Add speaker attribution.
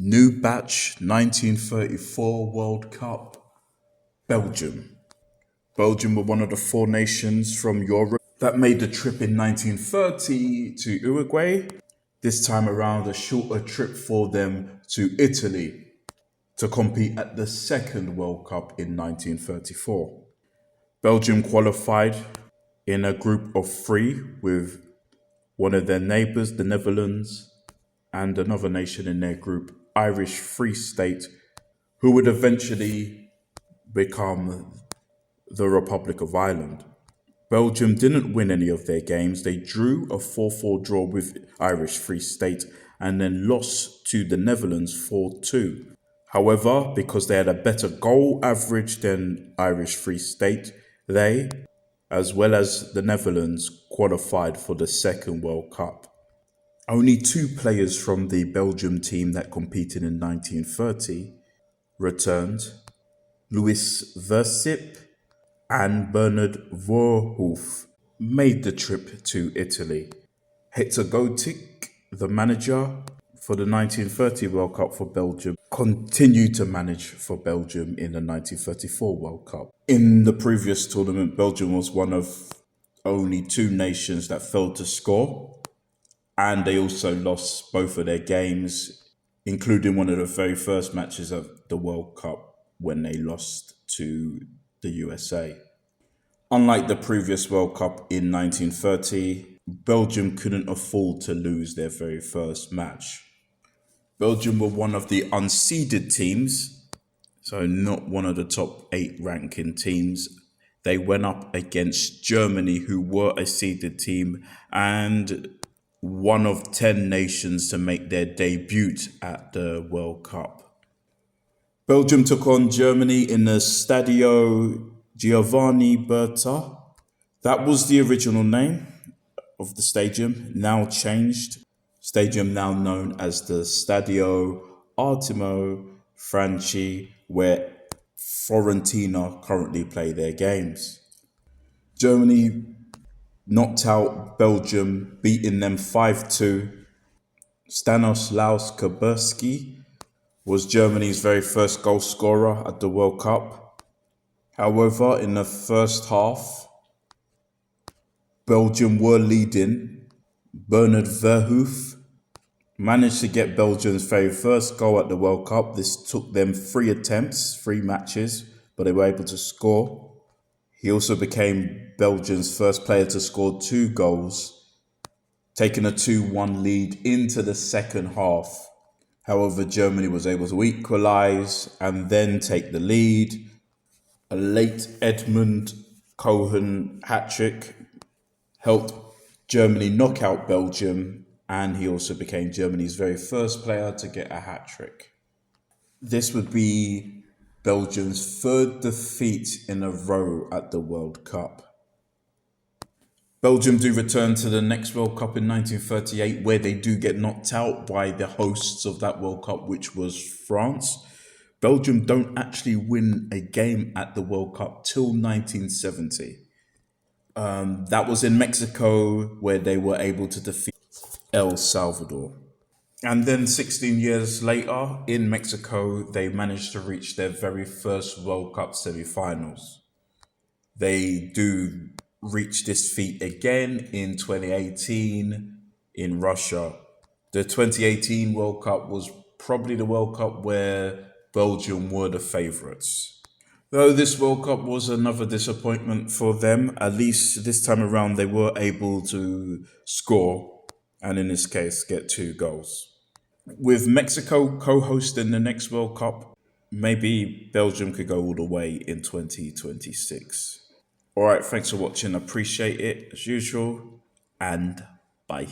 Speaker 1: New batch 1934 World Cup. Belgium. Belgium were one of the four nations from Europe that made the trip in 1930 to Uruguay. This time around, a shorter trip for them to Italy to compete at the second World Cup in 1934. Belgium qualified in a group of three with one of their neighbours, the Netherlands, and another nation in their group, Irish Free State, who would eventually become the Republic of Ireland. Belgium didn't win any of their games. They drew a 4-4 draw with Irish Free State and then lost to the Netherlands 4-2. However, because they had a better goal average than Irish Free State, they, as well as the Netherlands, qualified for the second World Cup. Only two players from the Belgium team that competed in 1930 returned, Louis Versip and Bernard Voorhoef, made the trip to Italy. Hector Gotik, the manager for the 1930 World Cup for Belgium, continued to manage for Belgium in the 1934 World Cup. In the previous tournament, Belgium was one of only two nations that failed to score, and they also lost both of their games, including one of the very first matches of the World Cup when they lost to the USA. Unlike the previous World Cup in 1930, Belgium couldn't afford to lose their very first match. Belgium were one of the unseeded teams, so not one of the top 8 ranking teams. They went up against Germany, who were a seeded team and one of 10 nations to make their debut at the World Cup. Belgium took on Germany in the Stadio Giovanni Berta. That was the original name of the stadium, now changed. Stadium now known as the Stadio Artimo Franchi, where Fiorentina currently play their games. Germany knocked out Belgium, beating them 5-2. Stanislaus Kuberski was Germany's very first goal scorer at the World Cup. However, in the first half, Belgium were leading. Bernard Verhoef managed to get Belgium's very first goal at the World Cup. This took them 3 attempts, 3 matches, but they were able to score. He also became Belgium's first player to score 2 goals, taking a 2-1 lead into the second half. However, Germany was able to equalise and then take the lead. A late Edmund Cohen hat-trick helped Germany knock out Belgium, and he also became Germany's very first player to get a hat-trick. This would be Belgium's 3rd defeat in a row at the World Cup. Belgium do return to the next World Cup in 1938, where they do get knocked out by the hosts of that World Cup, which was France. Belgium don't actually win a game at the World Cup till 1970. That was in Mexico, where they were able to defeat El Salvador. And then 16 years later, in Mexico, they managed to reach their very first World Cup semi-finals. They do reach this feat again in 2018 in Russia. The 2018 World Cup was probably the World Cup where Belgium were the favourites. Though this World Cup was another disappointment for them, at least this time around they were able to score, and in this case get 2 goals. With Mexico co-hosting the next World Cup, maybe Belgium could go all the way in 2026. All right, thanks for watching. Appreciate it as usual, and bye.